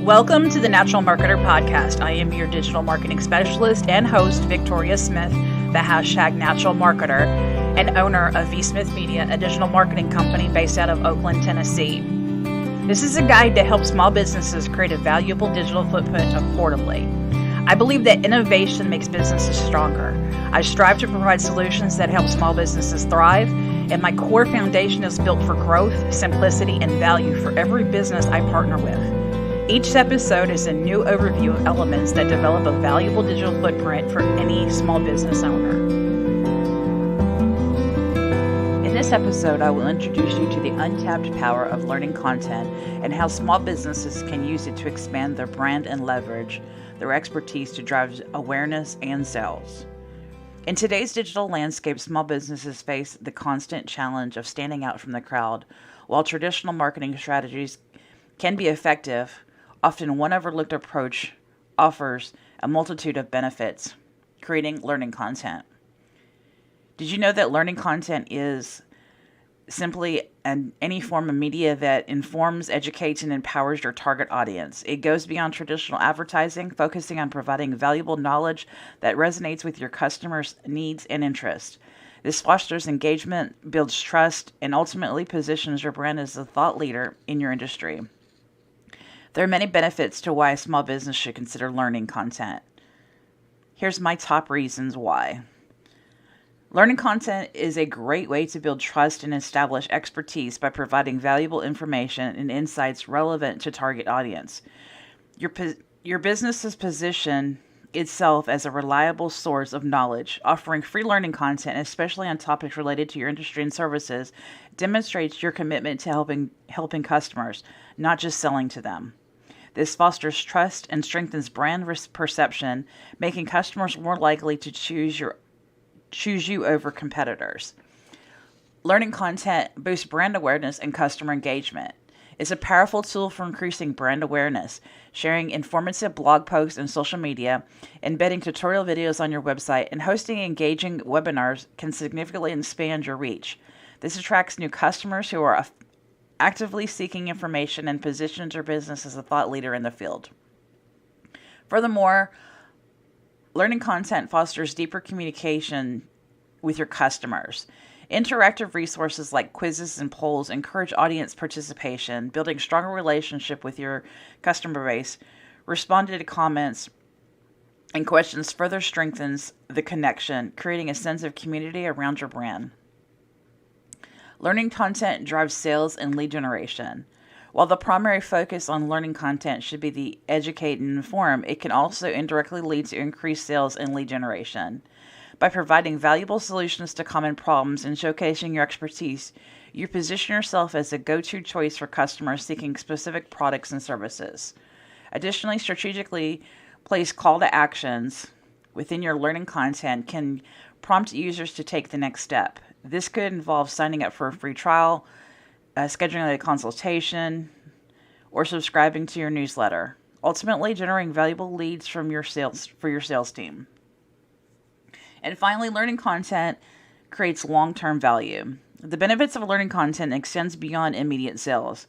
Welcome to the Natural Marketer Podcast. I am your digital marketing specialist and host, Victoria Smith, the hashtag Natural Marketer, and owner of V Smith Media, a digital marketing company based out of Oakland, Tennessee. This is a guide to help small businesses create a valuable digital footprint affordably. I believe that innovation makes businesses stronger. I strive to provide solutions that help small businesses thrive, and my core foundation is built for growth, simplicity, and value for every business I partner with. Each episode is a new overview of elements that develop a valuable digital footprint for any small business owner. In this episode, I will introduce you to the untapped power of learning content and how small businesses can use it to expand their brand and leverage their expertise to drive awareness and sales. In today's digital landscape, small businesses face the constant challenge of standing out from the crowd. While traditional marketing strategies can be effective, often one overlooked approach offers a multitude of benefits: creating learning content. Did you know that learning content is simply any form of media that informs, educates, and empowers your target audience? It goes beyond traditional advertising, focusing on providing valuable knowledge that resonates with your customers' needs and interests. This fosters engagement, builds trust, and ultimately positions your brand as a thought leader in your industry. There are many benefits to why a small business should consider learning content. Here's my top reasons why. Learning content is a great way to build trust and establish expertise by providing valuable information and insights relevant to target audience. Your business's position itself as a reliable source of knowledge, offering free learning content, especially on topics related to your industry and services, demonstrates your commitment to helping customers, not just selling to them. This fosters trust and strengthens brand perception, making customers more likely to choose you over competitors. Learning content boosts brand awareness and customer engagement. It's a powerful tool for increasing brand awareness. Sharing informative blog posts and social media, embedding tutorial videos on your website, and hosting engaging webinars can significantly expand your reach. This attracts new customers who are actively seeking information and positions your business as a thought leader in the field. Furthermore, learning content fosters deeper communication with your customers. Interactive resources like quizzes and polls encourage audience participation, building stronger relationship with your customer base. Responding to comments and questions further strengthens the connection, creating a sense of community around your brand. Learning content drives sales and lead generation. While the primary focus on learning content should be the educate and inform, it can also indirectly lead to increased sales and lead generation. By providing valuable solutions to common problems and showcasing your expertise, you position yourself as a go-to choice for customers seeking specific products and services. Additionally, strategically placed call to actions within your learning content can prompt users to take the next step. This could involve signing up for a free trial, scheduling a consultation, or subscribing to your newsletter, ultimately generating valuable leads for your sales team. And finally, learning content creates long-term value. The benefits of learning content extends beyond immediate sales.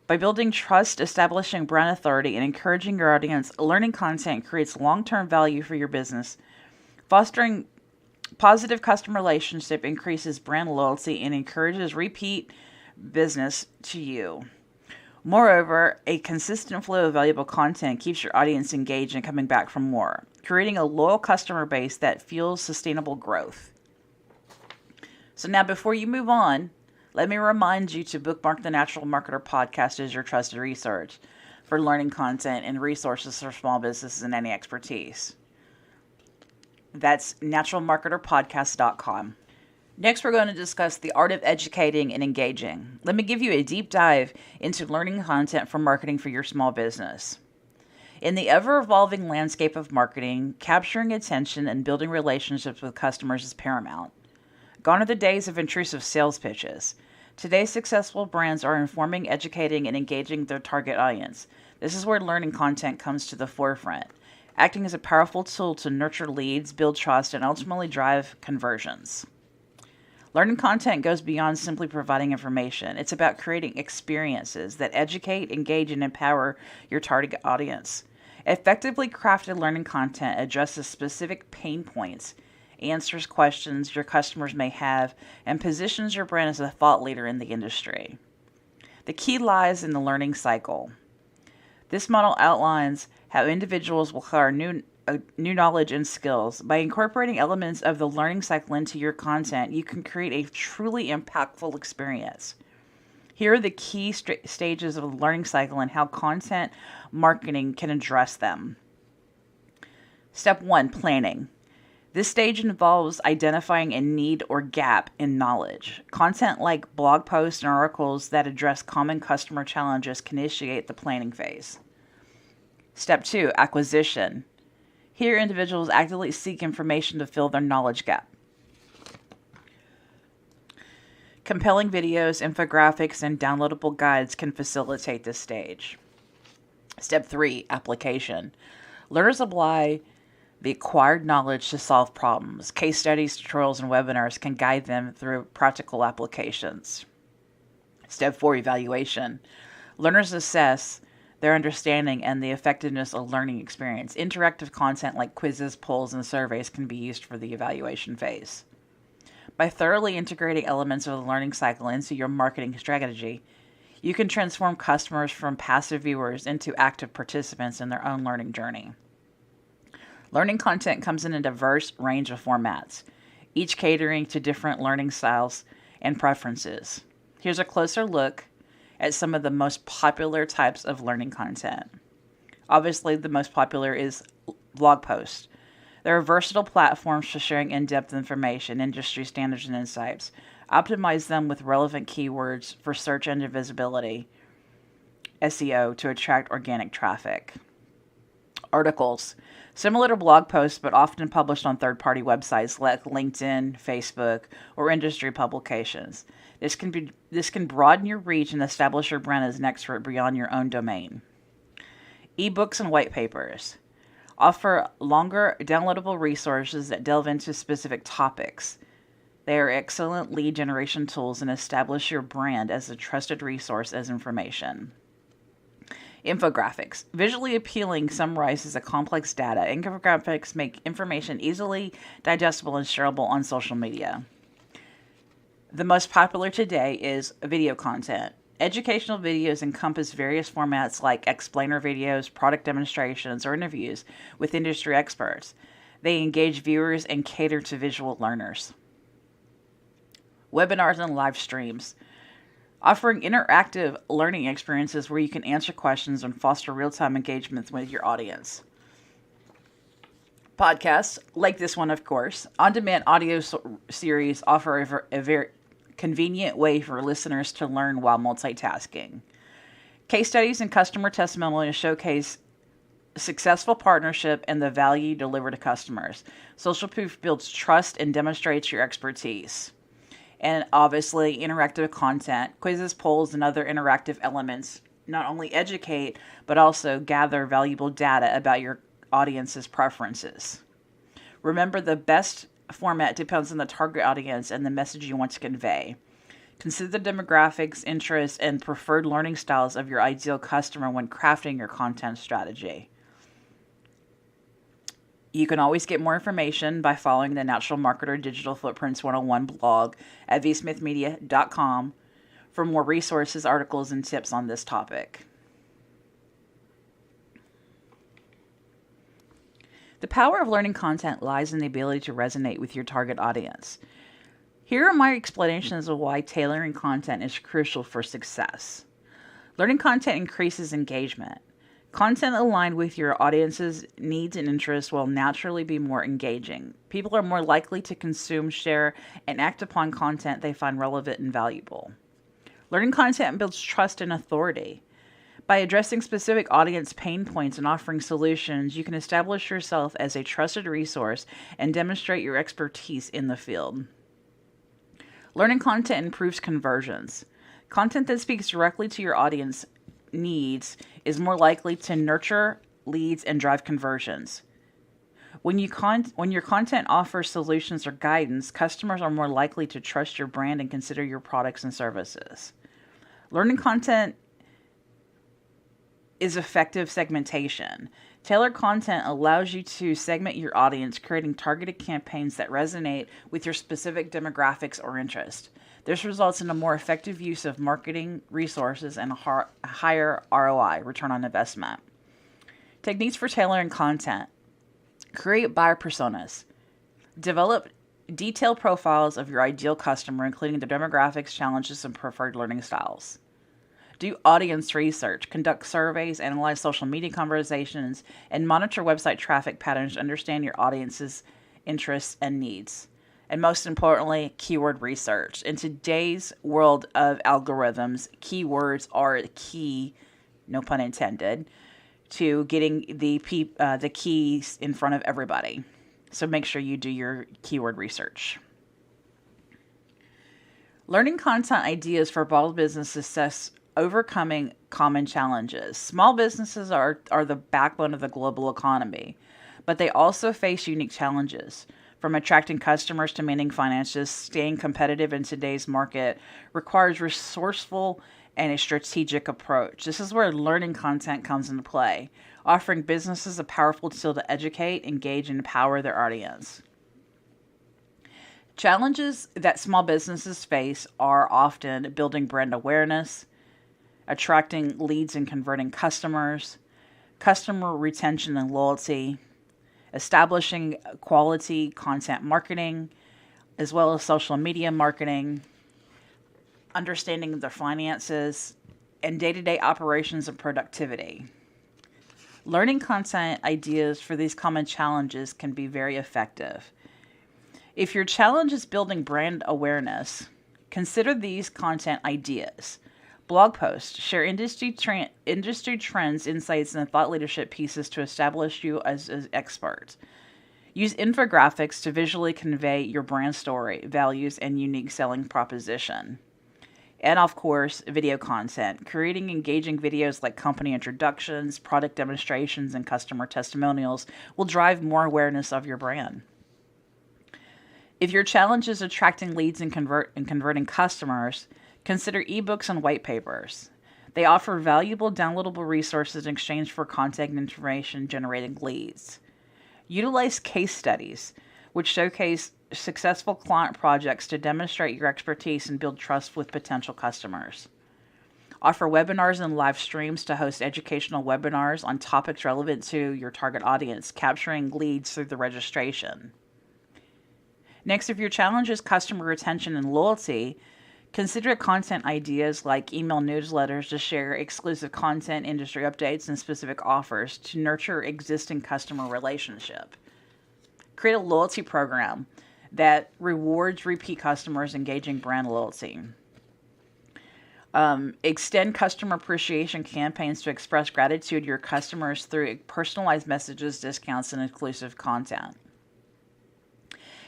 By building trust, establishing brand authority, and encouraging your audience, learning content creates long-term value for your business. Fostering positive customer relationship increases brand loyalty and encourages repeat business to you. Moreover, a consistent flow of valuable content keeps your audience engaged and coming back for more, creating a loyal customer base that fuels sustainable growth. So now, before you move on, let me remind you to bookmark the Natural Marketer Podcast as your trusted resource for learning content and resources for small businesses and any expertise. That's naturalmarketerpodcast.com. Next, we're going to discuss the art of educating and engaging. Let me give you a deep dive into learning content for marketing for your small business. In the ever-evolving landscape of marketing, capturing attention and building relationships with customers is paramount. Gone are the days of intrusive sales pitches. Today's successful brands are informing, educating, and engaging their target audience. This is where learning content comes to the forefront, acting as a powerful tool to nurture leads, build trust, and ultimately drive conversions. Learning content goes beyond simply providing information. It's about creating experiences that educate, engage, and empower your target audience. Effectively crafted learning content addresses specific pain points, answers questions your customers may have, and positions your brand as a thought leader in the industry. The key lies in the learning cycle. This model outlines how individuals will acquire new knowledge and skills. By incorporating elements of the learning cycle into your content, you can create a truly impactful experience. Here are the key stages of the learning cycle and how content marketing can address them. Step 1, planning. This stage involves identifying a need or gap in knowledge. Content like blog posts and articles that address common customer challenges can initiate the planning phase. Step 2, acquisition. Here, individuals actively seek information to fill their knowledge gap. Compelling videos, infographics, and downloadable guides can facilitate this stage. Step 3, application. Learners apply the acquired knowledge to solve problems. Case studies, tutorials, and webinars can guide them through practical applications. Step 4, evaluation. Learners assess their understanding and the effectiveness of learning experience. Interactive content like quizzes, polls, and surveys can be used for the evaluation phase. By thoroughly integrating elements of the learning cycle into your marketing strategy, you can transform customers from passive viewers into active participants in their own learning journey. Learning content comes in a diverse range of formats, each catering to different learning styles and preferences. Here's a closer look at some of the most popular types of learning content. Obviously, the most popular is blog posts. There are versatile platforms for sharing in-depth information, industry standards, and insights. Optimize them with relevant keywords for search engine visibility, SEO, to attract organic traffic. Articles. Similar to blog posts, but often published on third-party websites like LinkedIn, Facebook, or industry publications. This can broaden your reach and establish your brand as an expert beyond your own domain. Ebooks and white papers. Offer longer, downloadable resources that delve into specific topics. They are excellent lead generation tools and establish your brand as a trusted resource as information. Infographics. Visually appealing summarizes a complex data. Infographics make information easily digestible and shareable on social media. The most popular today is video content. Educational videos encompass various formats like explainer videos, product demonstrations, or interviews with industry experts. They engage viewers and cater to visual learners. Webinars and live streams. Offering interactive learning experiences where you can answer questions and foster real-time engagement with your audience. Podcasts, like this one, of course. On-demand audio series offer a very convenient way for listeners to learn while multitasking. Case studies and customer testimonials showcase successful partnership and the value delivered to customers. Social proof builds trust and demonstrates your expertise. And obviously, interactive content, quizzes, polls, and other interactive elements not only educate, but also gather valuable data about your audience's preferences. Remember, the best format depends on the target audience and the message you want to convey. Consider the demographics, interests, and preferred learning styles of your ideal customer when crafting your content strategy. You can always get more information by following the Natural Marketer Digital Footprints 101 blog at vsmithmedia.com for more resources, articles, and tips on this topic. The power of learning content lies in the ability to resonate with your target audience. Here are my explanations of why tailoring content is crucial for success. Learning content increases engagement. Content aligned with your audience's needs and interests will naturally be more engaging. People are more likely to consume, share, and act upon content they find relevant and valuable. Learning content builds trust and authority. By addressing specific audience pain points and offering solutions, you can establish yourself as a trusted resource and demonstrate your expertise in the field. Learning content improves conversions. Content that speaks directly to your audience needs is more likely to nurture leads and drive conversions. When your content offers solutions or guidance, customers are more likely to trust your brand and consider your products and services. Learning content is effective segmentation. Tailored content allows you to segment your audience, creating targeted campaigns that resonate with your specific demographics or interests. This results in a more effective use of marketing resources and a higher ROI, return on investment. Techniques for tailoring content. Create buyer personas. Develop detailed profiles of your ideal customer, including their demographics, challenges, and preferred learning styles. Do audience research. Conduct surveys, analyze social media conversations, and monitor website traffic patterns to understand your audience's interests and needs. And most importantly, keyword research. In today's world of algorithms, keywords are key, no pun intended, to getting the keys in front of everybody. So make sure you do your keyword research. Learning content ideas for small business success, overcoming common challenges. Small businesses are the backbone of the global economy, but they also face unique challenges. From attracting customers to managing finances, staying competitive in today's market requires resourceful and a strategic approach. This is where learning content comes into play, offering businesses a powerful tool to educate, engage, and empower their audience. Challenges that small businesses face are often building brand awareness, attracting leads and converting customers, customer retention and loyalty, establishing quality content marketing, as well as social media marketing, understanding their finances, and day-to-day operations and productivity. Learning content ideas for these common challenges can be very effective. If your challenge is building brand awareness, consider these content ideas. Blog posts share industry trends, insights, and thought leadership pieces to establish you as an expert. Use infographics to visually convey your brand story, values, and unique selling proposition. And of course, video content. Creating engaging videos like company introductions, product demonstrations, and customer testimonials will drive more awareness of your brand. If your challenge is attracting leads and converting customers, consider ebooks and white papers. They offer valuable downloadable resources in exchange for contact information generating leads. Utilize case studies, which showcase successful client projects to demonstrate your expertise and build trust with potential customers. Offer webinars and live streams to host educational webinars on topics relevant to your target audience, capturing leads through the registration. Next, if your challenge is customer retention and loyalty, consider content ideas like email newsletters to share exclusive content, industry updates, and specific offers to nurture existing customer relationship. Create a loyalty program that rewards repeat customers, engaging brand loyalty. Extend customer appreciation campaigns to express gratitude to your customers through personalized messages, discounts, and exclusive content.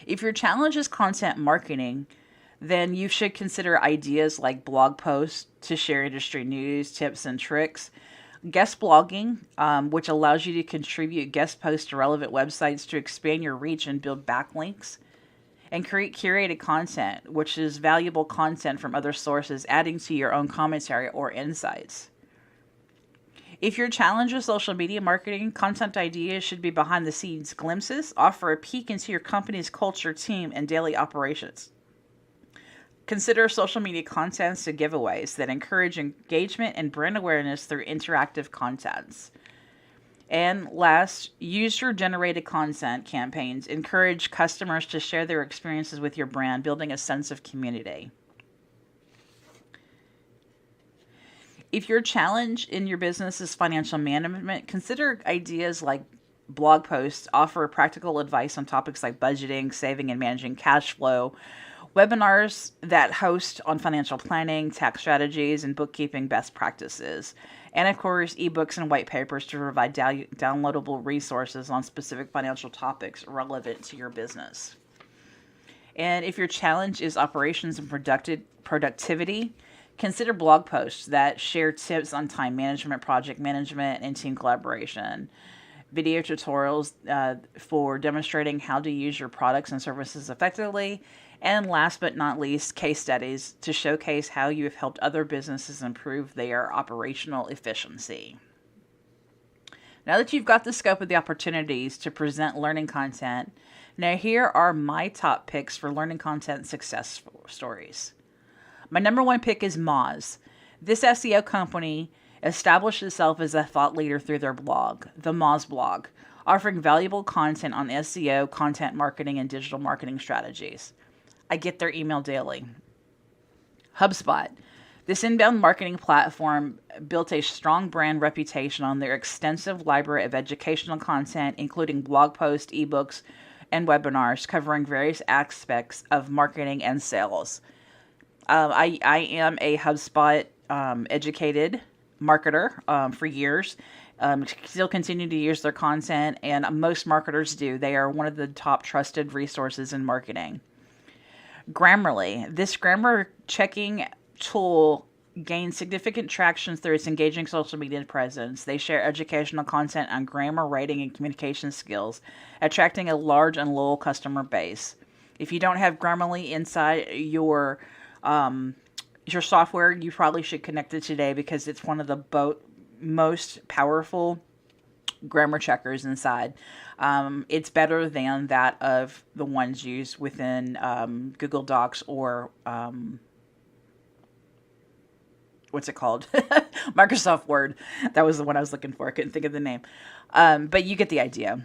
If your challenge is content marketing, then you should consider ideas like blog posts to share industry news, tips, and tricks. Guest blogging, which allows you to contribute guest posts to relevant websites to expand your reach and build backlinks. And create curated content, which is valuable content from other sources, adding to your own commentary or insights. If your challenge is social media marketing, content ideas should be behind the scenes glimpses, offer a peek into your company's culture, team, and daily operations. Consider social media contents and giveaways that encourage engagement and brand awareness through interactive contents. And last, user-generated content campaigns encourage customers to share their experiences with your brand, building a sense of community. If your challenge in your business is financial management, consider ideas like blog posts offer practical advice on topics like budgeting, saving, and managing cash flow. Webinars that host on financial planning, tax strategies, and bookkeeping best practices. And of course, ebooks and white papers to provide downloadable resources on specific financial topics relevant to your business. And if your challenge is operations and productivity, consider blog posts that share tips on time management, project management, and team collaboration. video tutorials for demonstrating how to use your products and services effectively, and last but not least, case studies to showcase how you have helped other businesses improve their operational efficiency. Now that you've got the scope of the opportunities to present learning content, now here are my top picks for learning content success stories. My number one pick is Moz. This SEO company established itself as a thought leader through their blog, the Moz blog, offering valuable content on SEO, content marketing, and digital marketing strategies. I get their email daily. HubSpot. This inbound marketing platform built a strong brand reputation on their extensive library of educational content, including blog posts, ebooks, and webinars covering various aspects of marketing and sales. I am a HubSpot educated marketer for years. Still continue to use their content, and most marketers do. They are one of the top trusted resources in marketing. Grammarly. This grammar checking tool gained significant traction through its engaging social media presence. They share educational content on grammar, writing, and communication skills, attracting a large and loyal customer base. If you don't have Grammarly inside your software, you probably should connect it today because it's one of the most powerful grammar checkers inside. It's better than that of the ones used within Google Docs or what's it called? Microsoft Word. That was the one I was looking for. I couldn't think of the name. But you get the idea.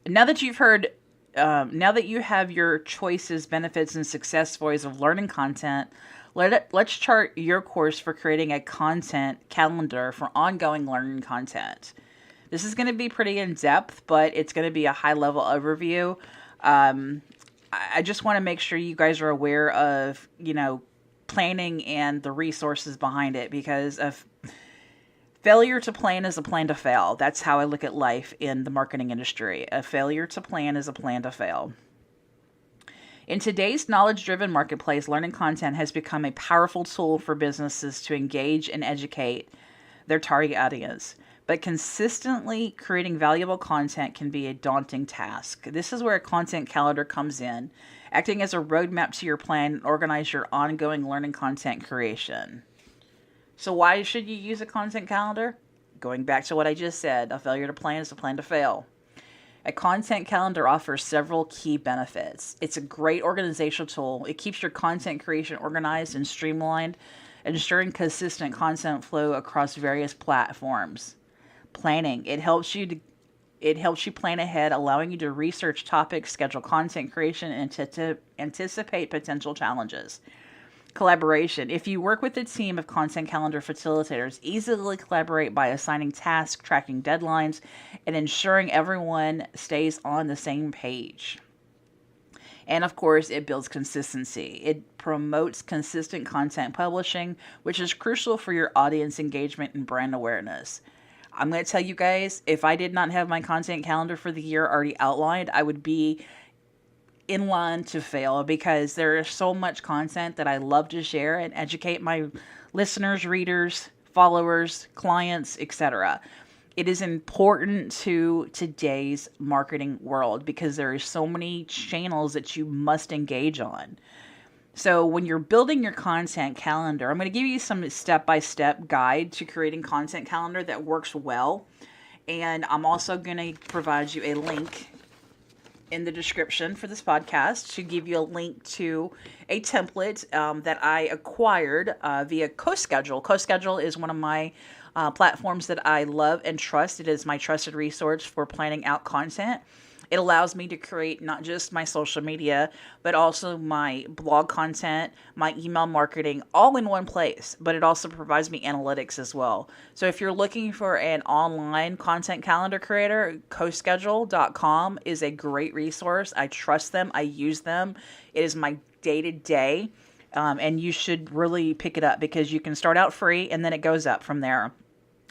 Now that you've heard, now that you have your choices, benefits, and success stories of learning content, let's chart your course for creating a content calendar for ongoing learning content. This is going to be pretty in-depth, but it's going to be a high-level overview. I just want to make sure you guys are aware of, planning and the resources behind it, because of failure to plan is a plan to fail. That's how I look at life in the marketing industry. A failure to plan is a plan to fail. In today's knowledge-driven marketplace, learning content has become a powerful tool for businesses to engage and educate their target audience. But consistently creating valuable content can be a daunting task. This is where a content calendar comes in, acting as a roadmap to your plan and organize your ongoing learning content creation. So why should you use a content calendar? Going back to what I just said, a failure to plan is a plan to fail. A content calendar offers several key benefits. It's a great organizational tool. It keeps your content creation organized and streamlined, ensuring consistent content flow across various platforms. Planning. It helps you plan ahead, allowing you to research topics, schedule content creation, and anticipate potential challenges. Collaboration. If you work with a team of content calendar facilitators, easily collaborate by assigning tasks, tracking deadlines, and ensuring everyone stays on the same page. And of course, it builds consistency. It promotes consistent content publishing, which is crucial for your audience engagement and brand awareness. I'm going to tell you guys, if I did not have my content calendar for the year already outlined, I would be in line to fail, because there is so much content that I love to share and educate my listeners, readers, followers, clients, etc. It is important to today's marketing world because there are so many channels that you must engage on. So when you're building your content calendar, I'm going to give you some step-by-step guide to creating content calendar that works well. And I'm also going to provide you a link in the description for this podcast to give you a link to a template that I acquired via CoSchedule. CoSchedule is one of my platforms that I love and trust. It is my trusted resource for planning out content. It allows me to create not just my social media, but also my blog content, my email marketing, all in one place. But it also provides me analytics as well. So if you're looking for an online content calendar creator, CoSchedule.com is a great resource. I trust them. I use them. It is my day-to-day. And you should really pick it up because you can start out free and then it goes up from there.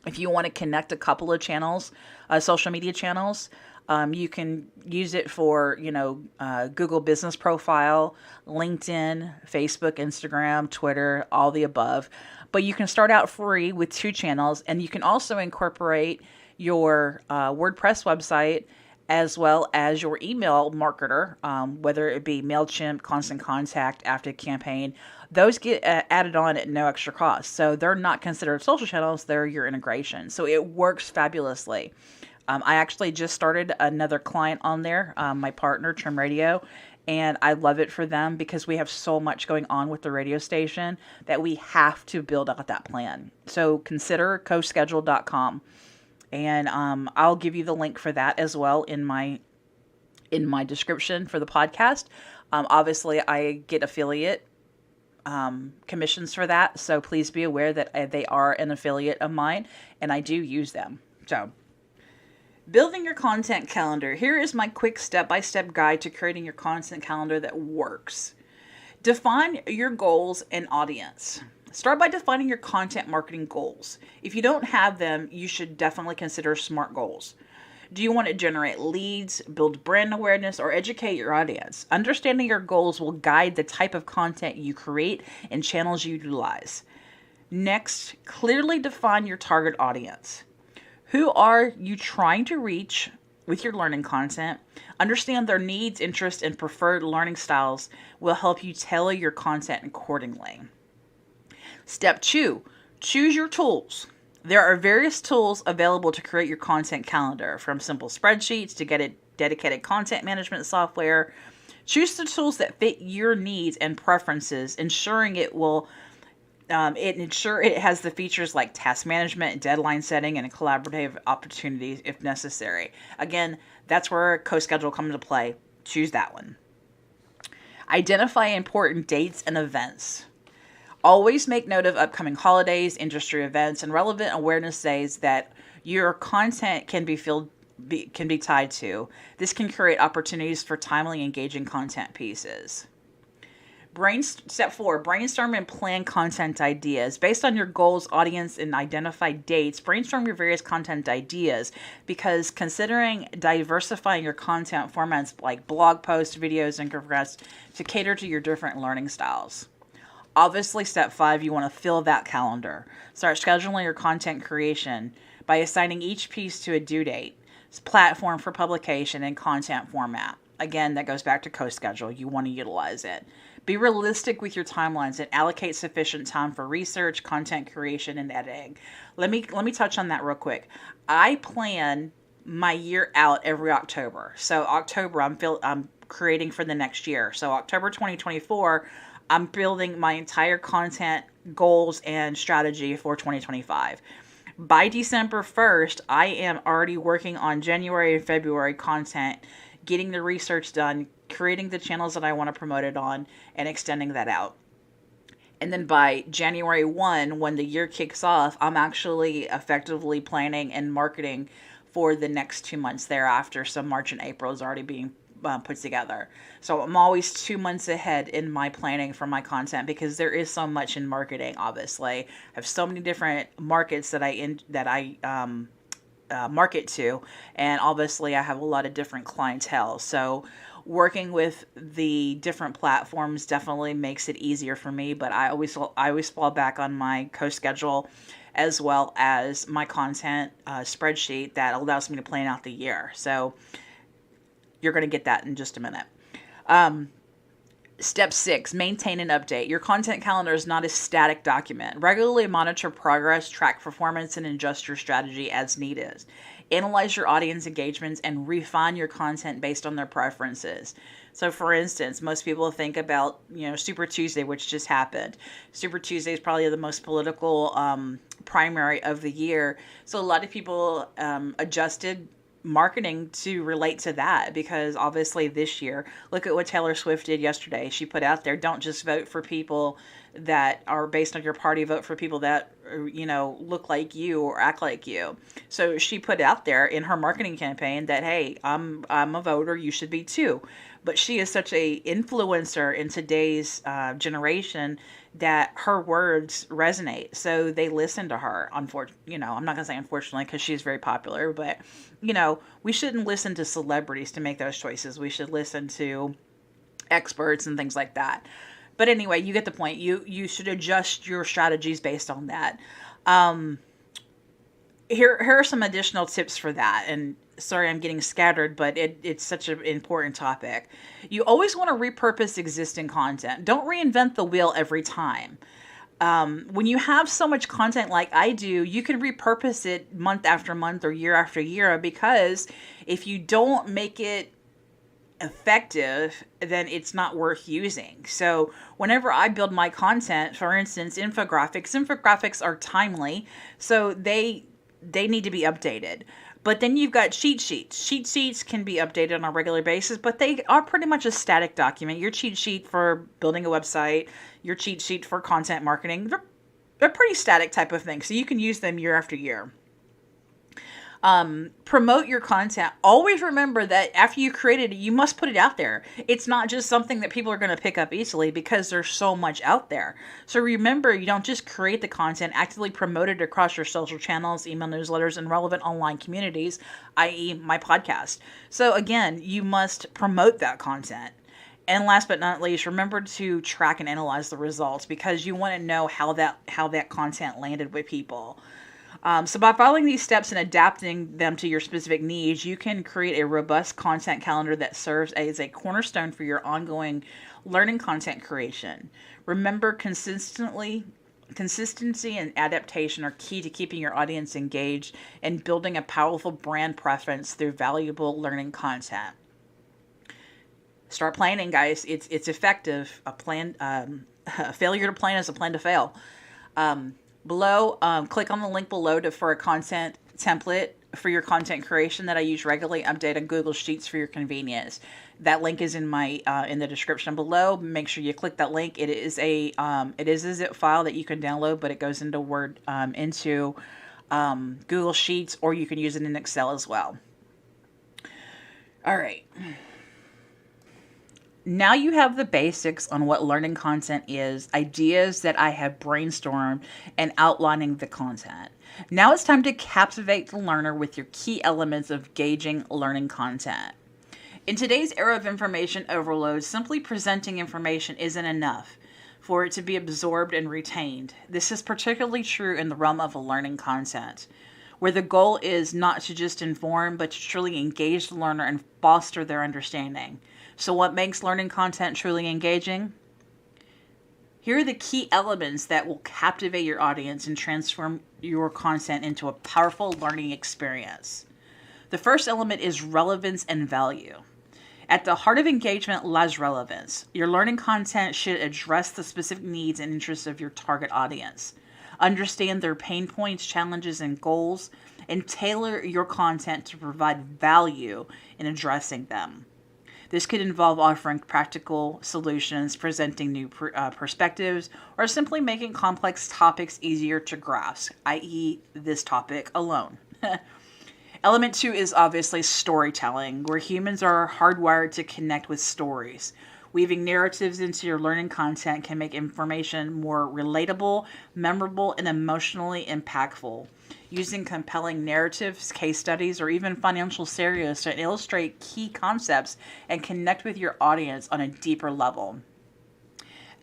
If you want to connect a couple of channels, social media channels, you can use it for, Google Business Profile, LinkedIn, Facebook, Instagram, Twitter, all the above. But you can start out free with 2 channels, and you can also incorporate your WordPress website, as well as your email marketer, whether it be MailChimp, Constant Contact, Active Campaign. Those get added on at no extra cost. So they're not considered social channels, they're your integration. So it works fabulously. I actually just started another client on there, my partner, Trim Radio, and I love it for them because we have so much going on with the radio station that we have to build out that plan. So consider coschedule.com. And I'll give you the link for that as well in my description for the podcast. Obviously, I get affiliate commissions for that, so please be aware that they are an affiliate of mine, and I do use them. So, building your content calendar. Here is my quick step-by-step guide to creating your content calendar that works. Define your goals and audience. Start by defining your content marketing goals. If you don't have them, you should definitely consider SMART goals. Do you want to generate leads, build brand awareness, or educate your audience? Understanding your goals will guide the type of content you create and channels you utilize. Next, clearly define your target audience. Who are you trying to reach with your learning content? Understand their needs, interests, and preferred learning styles will help you tailor your content accordingly. Step 2, choose your tools. There are various tools available to create your content calendar, from simple spreadsheets to get a dedicated content management software. Choose the tools that fit your needs and preferences, ensuring it has the features like task management, deadline setting, and collaborative opportunities if necessary. Again, that's where CoSchedule comes into play. Choose that one. Identify important dates and events. Always make note of upcoming holidays, industry events, and relevant awareness days that your content can be tied to. This can create opportunities for timely, engaging content pieces. Step 4, brainstorm and plan content ideas. Based on your goals, audience, and identified dates, brainstorm your various content ideas, because considering diversifying your content formats like blog posts, videos, and graphics to cater to your different learning styles. Obviously, step 5, you want to fill that calendar. Start scheduling your content creation by assigning each piece to a due date, platform for publication, and content format. Again, that goes back to CoSchedule. You want to utilize it. Be realistic with your timelines and allocate sufficient time for research, content creation, and editing. Let me touch on that real quick. I plan my year out every October. So October, I'm creating for the next year. So October 2024. I'm building my entire content goals and strategy for 2025. By December 1st, I am already working on January and February content, getting the research done, creating the channels that I want to promote it on, and extending that out. And then by January 1, when the year kicks off, I'm actually effectively planning and marketing for the next 2 months thereafter. So March and April is already being put together. So I'm always 2 months ahead in my planning for my content, because there is so much in marketing. Obviously, I have so many different markets that I market to, and obviously I have a lot of different clientele. So working with the different platforms definitely makes it easier for me. But I always fall back on my CoSchedule, as well as my content spreadsheet that allows me to plan out the year. So you're going to get that in just a minute. Step 6, maintain and update. Your content calendar is not a static document. Regularly monitor progress, track performance, and adjust your strategy as needed. Analyze your audience engagements and refine your content based on their preferences. So for instance, most people think about, Super Tuesday, which just happened. Super Tuesday is probably the most political primary of the year. So a lot of people adjusted marketing to relate to that, because obviously this year, look at what Taylor Swift did yesterday. She put out there, don't just vote for people that are based on your party, vote for people that look like you or act like you. So she put out there in her marketing campaign that, hey, I'm a voter, you should be too. But she is such a influencer in today's generation that her words resonate. So they listen to her. Unfortunately, I'm not going to say unfortunately, because she's very popular, but we shouldn't listen to celebrities to make those choices. We should listen to experts and things like that. But anyway, you get the point. You should adjust your strategies based on that. here are some additional tips for that. And sorry, I'm getting scattered, but it's such an important topic. You always want to repurpose existing content. Don't reinvent the wheel every time. When you have so much content like I do, you can repurpose it month after month or year after year, because if you don't make it effective, then it's not worth using. So whenever I build my content, for instance, infographics are timely, so they need to be updated. But then you've got cheat sheets. Cheat sheets can be updated on a regular basis, but they are pretty much a static document. Your cheat sheet for building a website, your cheat sheet for content marketing, they're pretty static type of thing. So you can use them year after year. Promote your content. Always remember that after you created it, you must put it out there. It's not just something that people are going to pick up easily, because there's so much out there. So remember, you don't just create the content, actively promote it across your social channels, email newsletters, and relevant online communities, i.e. my podcast. So again, you must promote that content. And last but not least, remember to track and analyze the results, because you want to know how that content landed with people. So by following these steps and adapting them to your specific needs, you can create a robust content calendar that serves as a cornerstone for your ongoing learning content creation. Remember, consistency and adaptation are key to keeping your audience engaged and building a powerful brand preference through valuable learning content. Start planning, guys. It's effective. A failure to plan is a plan to fail. Below, click on the link below for a content template for your content creation that I use regularly. Update on Google Sheets for your convenience. That link is in the description below. Make sure you click that link. It is a zip file that you can download, but it goes into Google Sheets, or you can use it in Excel as well. All right. Now you have the basics on what learning content is, ideas that I have brainstormed, and outlining the content. Now it's time to captivate the learner with your key elements of gauging learning content. In today's era of information overload, simply presenting information isn't enough for it to be absorbed and retained. This is particularly true in the realm of learning content, where the goal is not to just inform, but to truly engage the learner and foster their understanding. So what makes learning content truly engaging? Here are the key elements that will captivate your audience and transform your content into a powerful learning experience. The first element is relevance and value. At the heart of engagement lies relevance. Your learning content should address the specific needs and interests of your target audience. Understand their pain points, challenges, and goals, and tailor your content to provide value in addressing them. This could involve offering practical solutions, presenting new perspectives, or simply making complex topics easier to grasp, i.e. this topic alone. Element 2 is obviously storytelling, where humans are hardwired to connect with stories. Weaving narratives into your learning content can make information more relatable, memorable, and emotionally impactful. Using compelling narratives, case studies, or even financial scenarios to illustrate key concepts and connect with your audience on a deeper level.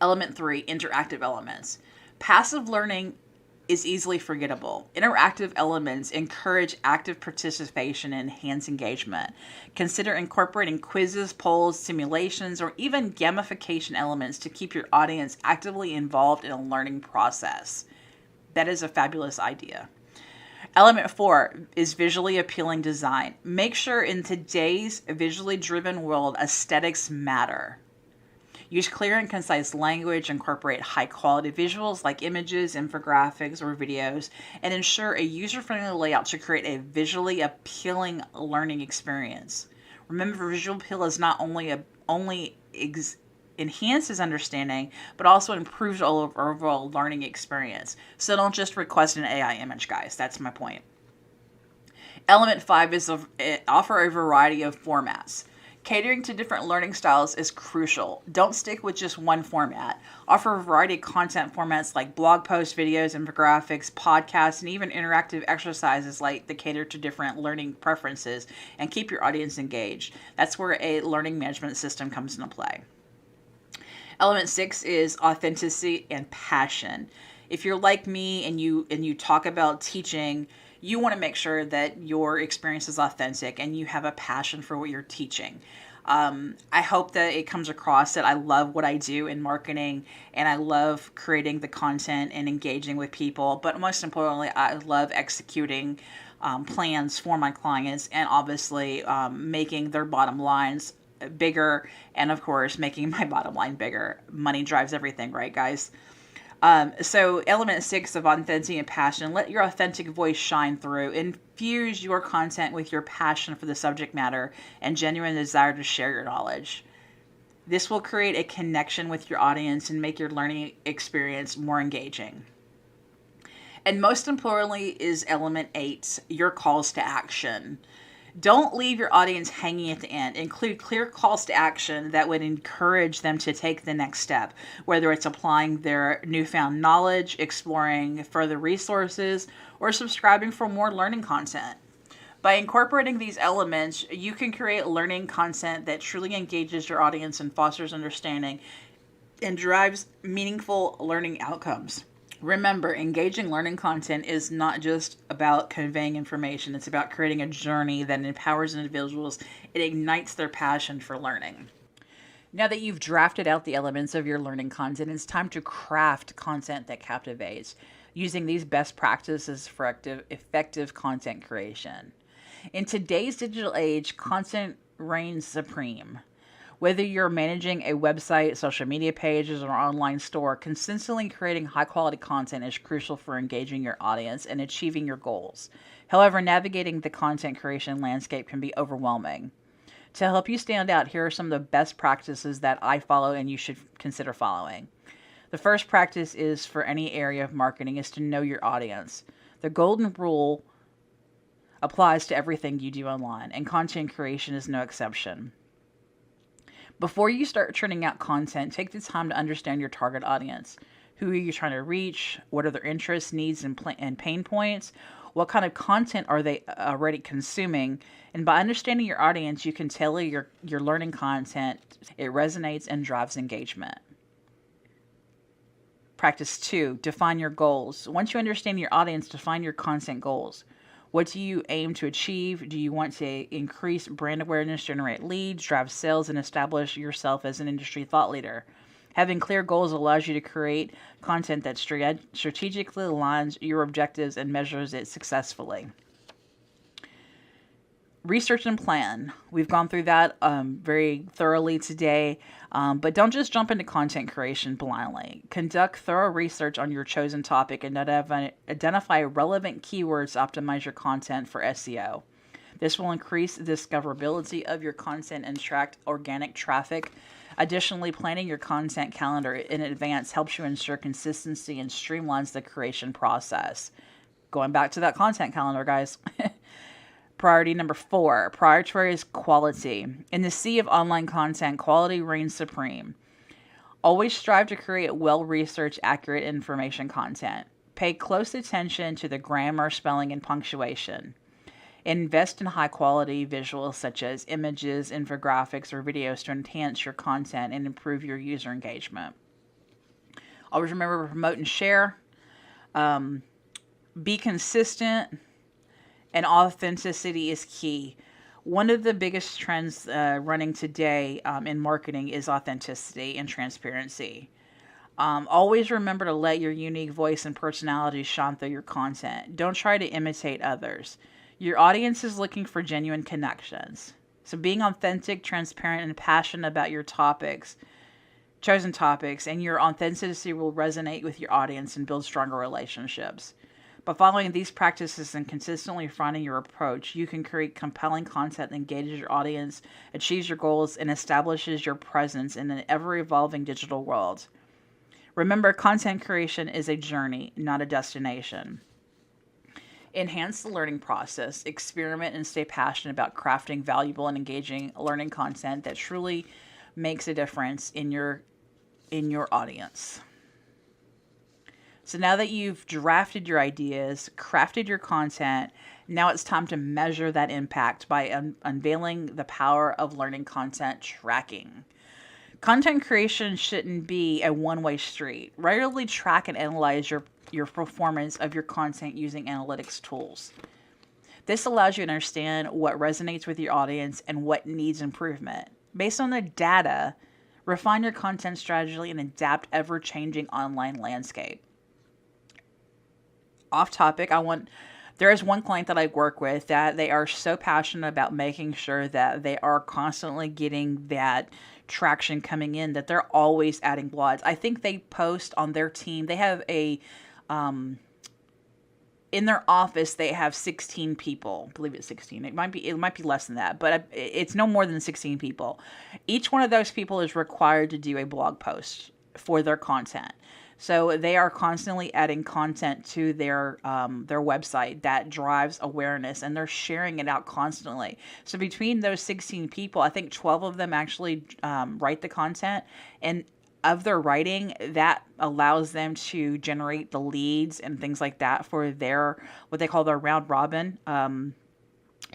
Element 3, interactive elements. Passive learning is easily forgettable. Interactive elements encourage active participation and enhance engagement. Consider incorporating quizzes, polls, simulations, or even gamification elements to keep your audience actively involved in a learning process. That is a fabulous idea. Element 4 is visually appealing design. Make sure in today's visually driven world, aesthetics matter. Use clear and concise language, incorporate high-quality visuals like images, infographics, or videos, and ensure a user-friendly layout to create a visually appealing learning experience. Remember, visual appeal is not only enhances understanding, but also improves overall learning experience. So don't just request an AI image, guys. That's my point. Element 5 is offer a variety of formats. Catering to different learning styles is crucial. Don't stick with just one format. Offer a variety of content formats like blog posts, videos, infographics, podcasts, and even interactive exercises like that cater to different learning preferences and keep your audience engaged. That's where a learning management system comes into play. Element 6 is authenticity and passion. If you're like me and you talk about teaching, You want to make sure that your experience is authentic and you have a passion for what you're teaching. I hope that it comes across that I love what I do in marketing and I love creating the content and engaging with people. But most importantly, I love executing plans for my clients and obviously making their bottom lines bigger and, of course, making my bottom line bigger. Money drives everything, right, guys? So element 6 of authenticity and passion, let your authentic voice shine through. Infuse your content with your passion for the subject matter and genuine desire to share your knowledge. This will create a connection with your audience and make your learning experience more engaging. And most importantly is element 8, your calls to action. Don't leave your audience hanging at the end. Include clear calls to action that would encourage them to take the next step, whether it's applying their newfound knowledge, exploring further resources, or subscribing for more learning content. By incorporating these elements, you can create learning content that truly engages your audience and fosters understanding and drives meaningful learning outcomes. Remember, engaging learning content is not just about conveying information. It's about creating a journey that empowers individuals. It ignites their passion for learning. Now that you've drafted out the elements of your learning content, it's time to craft content that captivates, using these best practices for effective content creation. In today's digital age, content reigns supreme. Whether you're managing a website, social media pages, or online store, consistently creating high-quality content is crucial for engaging your audience and achieving your goals. However, navigating the content creation landscape can be overwhelming. To help you stand out, here are some of the best practices that I follow and you should consider following. The first practice is for any area of marketing is to know your audience. The golden rule applies to everything you do online, and content creation is no exception. Before you start churning out content, take the time to understand your target audience. Who are you trying to reach? What are their interests, needs, and pain points? What kind of content are they already consuming? And by understanding your audience, you can tailor your learning content. It resonates and drives engagement. Practice 2, define your goals. Once you understand your audience, define your content goals. What do you aim to achieve? Do you want to increase brand awareness, generate leads, drive sales, and establish yourself as an industry thought leader? Having clear goals allows you to create content that strategically aligns your objectives and measures it successfully. Research and plan. We've gone through that very thoroughly today, but don't just jump into content creation blindly. Conduct thorough research on your chosen topic and identify relevant keywords to optimize your content for SEO. This will increase the discoverability of your content and attract organic traffic. Additionally, planning your content calendar in advance helps you ensure consistency and streamlines the creation process. Going back to that content calendar, guys. Priority number 4, prioritize quality. In the sea of online content, quality reigns supreme. Always strive to create well-researched, accurate information content. Pay close attention to the grammar, spelling, and punctuation. Invest in high-quality visuals such as images, infographics, or videos to enhance your content and improve your user engagement. Always remember to promote and share. Be consistent. And authenticity is key. One of the biggest trends running today in marketing is authenticity and transparency. Always remember to let your unique voice and personality shine through your content. Don't try to imitate others. Your audience is looking for genuine connections. So being authentic, transparent, and passionate about your chosen topics, and your authenticity will resonate with your audience and build stronger relationships. By following these practices and consistently refining your approach, you can create compelling content that engages your audience, achieves your goals, and establishes your presence in an ever-evolving digital world. Remember, content creation is a journey, not a destination. Enhance the learning process, experiment, and stay passionate about crafting valuable and engaging learning content that truly makes a difference in your audience. So now that you've drafted your ideas, crafted your content, now it's time to measure that impact by unveiling the power of learning content tracking. Content creation shouldn't be a one-way street. Regularly track and analyze your performance of your content using analytics tools. This allows you to understand what resonates with your audience and what needs improvement. Based on the data, refine your content strategy and adapt ever-changing online landscape. Off topic, there is one client that I work with that they are so passionate about making sure that they are constantly getting that traction coming in, that they're always adding blogs. I think they post on their team. They have in their office, they have 16 people. I believe it's 16. It might be less than that, but it's no more than 16 people. Each one of those people is required to do a blog post for their content. So they are constantly adding content to their website that drives awareness, and they're sharing it out constantly. So between those 16 people, I think 12 of them actually write the content, and of their writing, that allows them to generate the leads and things like that for their, what they call their round robin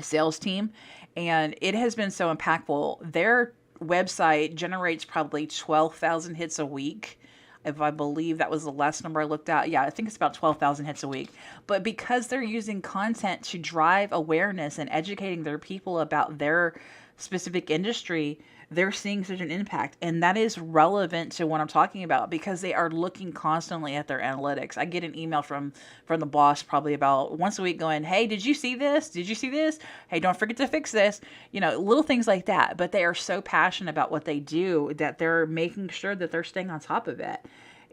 sales team. And it has been so impactful. Their website generates probably 12,000 hits a week. If I believe that was the last number I looked at. Yeah, I think it's about 12,000 hits a week. But because they're using content to drive awareness and educating their people about their specific industry, they're seeing such an impact. And that is relevant to what I'm talking about because they are looking constantly at their analytics. I get an email from the boss probably about once a week going, hey, did you see this? Did you see this? Hey, don't forget to fix this. Little things like that. But they are so passionate about what they do that they're making sure that they're staying on top of it.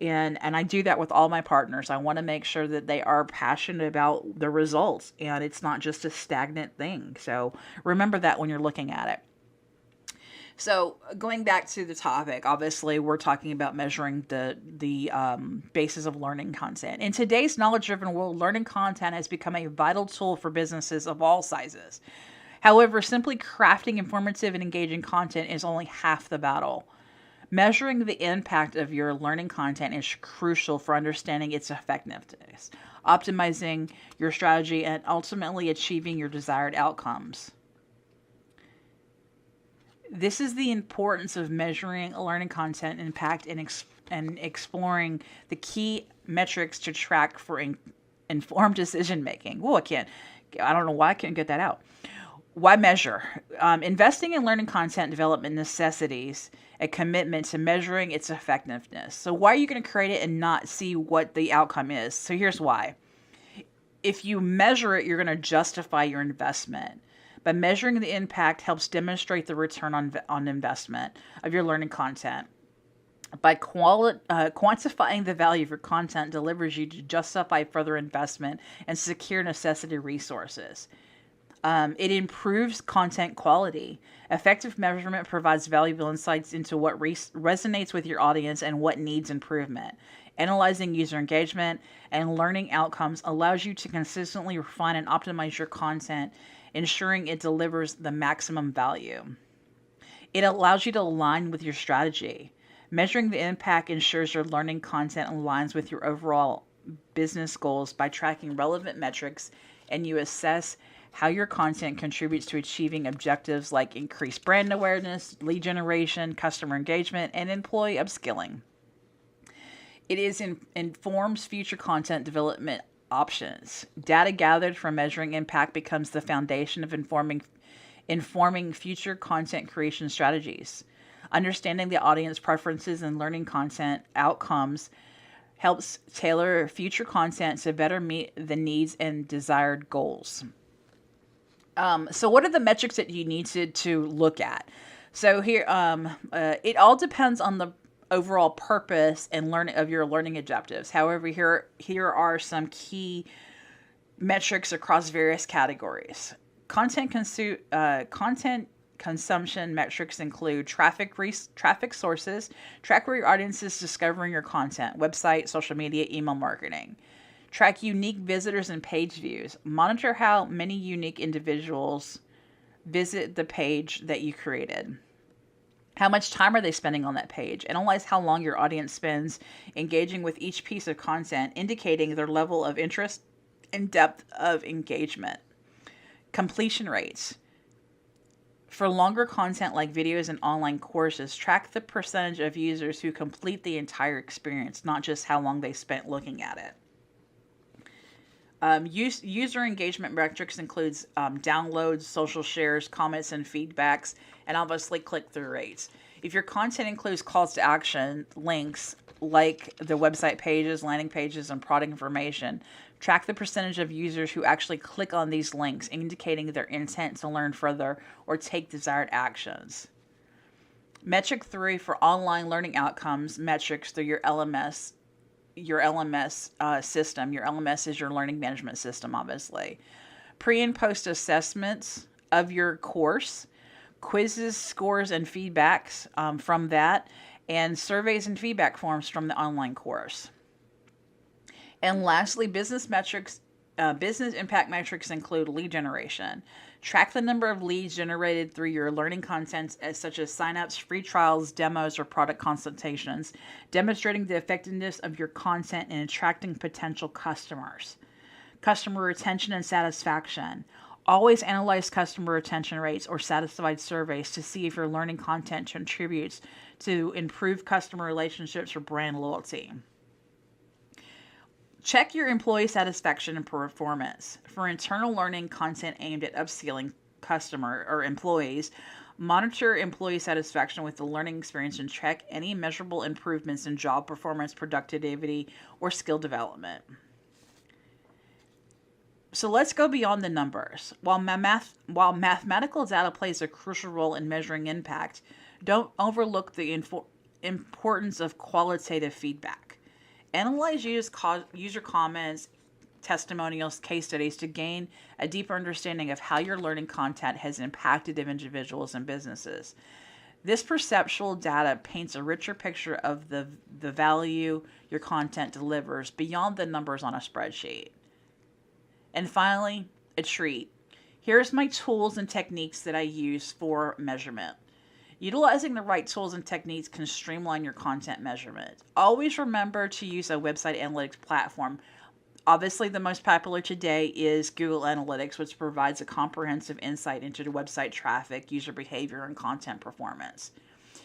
And I do that with all my partners. I want to make sure that they are passionate about the results and it's not just a stagnant thing. So remember that when you're looking at it. So going back to the topic, obviously we're talking about measuring the basis of learning content. In today's knowledge-driven world, learning content has become a vital tool for businesses of all sizes. However, simply crafting informative and engaging content is only half the battle. Measuring the impact of your learning content is crucial for understanding its effectiveness, optimizing your strategy, and ultimately achieving your desired outcomes. This is the importance of measuring learning content impact and exploring the key metrics to track for informed decision making. Oh, I don't know why I can't get that out. Why measure? Investing in learning content development necessitates a commitment to measuring its effectiveness. So why are you going to create it and not see what the outcome is? So here's why. If you measure it, you're going to justify your investment. But measuring the impact helps demonstrate the return on investment of your learning content. By quantifying the value of your content delivers you to justify further investment and secure necessity resources. It improves content quality. Effective measurement provides valuable insights into what resonates with your audience and what needs improvement. Analyzing user engagement and learning outcomes allows you to consistently refine and optimize your content, ensuring it delivers the maximum value. It allows you to align with your strategy. Measuring the impact ensures your learning content aligns with your overall business goals by tracking relevant metrics, and you assess how your content contributes to achieving objectives like increased brand awareness, lead generation, customer engagement, and employee upskilling. It informs future content development options. Data gathered from measuring impact becomes the foundation of informing future content creation strategies. Understanding the audience preferences and learning content outcomes helps tailor future content to better meet the needs and desired goals. So what are the metrics that you need to look at? So here, it all depends on the overall purpose and learning of your learning objectives. However, here are some key metrics across various categories. Content consumption metrics include traffic sources, track where your audience is discovering your content, website, social media, email marketing. Track unique visitors and page views. Monitor how many unique individuals visit the page that you created. How much time are they spending on that page? Analyze how long your audience spends engaging with each piece of content, indicating their level of interest and depth of engagement. Completion rates. For longer content like videos and online courses, track the percentage of users who complete the entire experience, not just how long they spent looking at it. User engagement metrics includes downloads, social shares, comments, and feedbacks, and obviously click-through rates. If your content includes calls to action, links like the website pages, landing pages, and product information, track the percentage of users who actually click on these links, indicating their intent to learn further or take desired actions. Metric 3 for online learning outcomes metrics through your LMS system. Your LMS is your learning management system, obviously. Pre and post assessments of your course, quizzes, scores, and feedbacks from that, and surveys and feedback forms from the online course. And lastly, business impact metrics include lead generation. Track the number of leads generated through your learning content, such as signups, free trials, demos, or product consultations, demonstrating the effectiveness of your content in attracting potential customers. Customer retention and satisfaction. Always analyze customer retention rates or satisfied surveys to see if your learning content contributes to improved customer relationships or brand loyalty. Check your employee satisfaction and performance. For internal learning content aimed at upskilling customer or employees, monitor employee satisfaction with the learning experience and check any measurable improvements in job performance, productivity, or skill development. So let's go beyond the numbers. While mathematical data plays a crucial role in measuring impact, don't overlook the importance of qualitative feedback. Analyze user comments, testimonials, case studies to gain a deeper understanding of how your learning content has impacted individuals and businesses. This perceptual data paints a richer picture of the value your content delivers beyond the numbers on a spreadsheet. And finally, a treat. Here's my tools and techniques that I use for measurement. Utilizing the right tools and techniques can streamline your content measurement. Always remember to use a website analytics platform. Obviously, the most popular today is Google Analytics, which provides a comprehensive insight into the website traffic, user behavior, and content performance.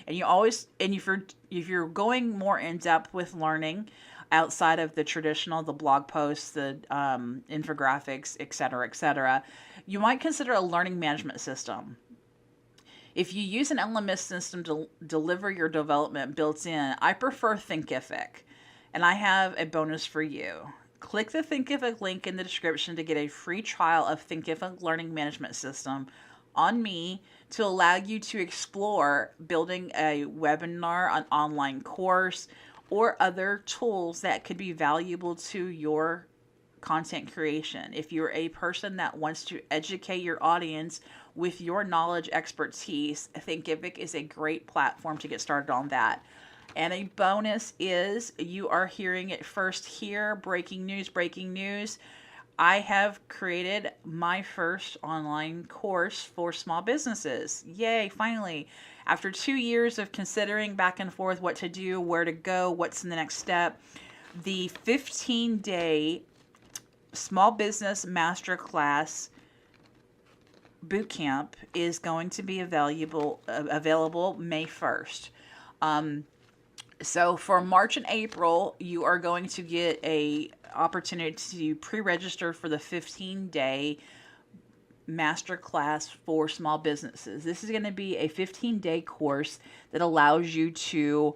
And if you're going more in depth with learning outside of the traditional, the blog posts, the infographics, etc., you might consider a learning management system. If you use an LMS system to deliver your development built in, I prefer Thinkific, and I have a bonus for you. Click the Thinkific link in the description to get a free trial of Thinkific Learning Management System on me to allow you to explore building a webinar, an online course, or other tools that could be valuable to your content creation. If you're a person that wants to educate your audience with your knowledge expertise, Thinkific is a great platform to get started on that. And a bonus is, you are hearing it first here, breaking news. I have created my first online course for small businesses. Yay, finally. After 2 years of considering back and forth what to do, where to go, what's the next step, the 15-day Small Business Masterclass Bootcamp is going to be available May 1st. So for March and April, you are going to get a opportunity to pre-register for the 15-day masterclass for small businesses. This is going to be a 15-day course that allows you to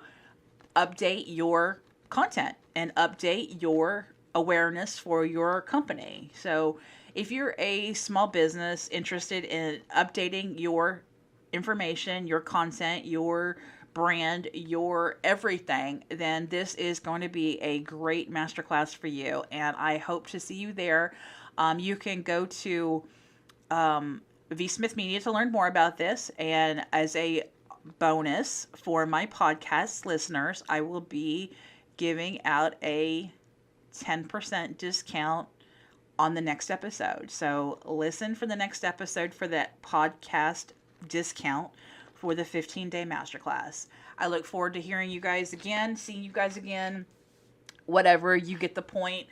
update your content and update your awareness for your company. So if you're a small business interested in updating your information, your content, your brand, your everything, then this is going to be a great masterclass for you. And I hope to see you there. You can go to V Smith Media to learn more about this. And as a bonus for my podcast listeners, I will be giving out a 10% discount on the next episode. So listen for the next episode for that podcast discount for the 15-day masterclass. I look forward to hearing you guys again, seeing you guys again, whatever, you get the point.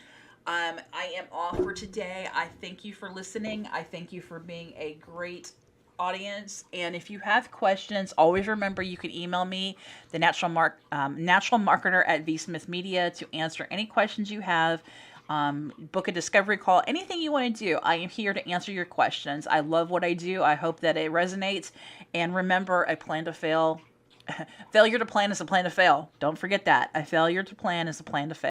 I am off for today. I thank you for listening. I thank you for being a great audience. And if you have questions, always remember you can email me, the natural marketer at VSmith Media, to answer any questions you have. Book a discovery call, anything you want to do. I am here to answer your questions. I love what I do. I hope that it resonates. And remember, a plan to fail. Failure to plan is a plan to fail. Don't forget that. A failure to plan is a plan to fail.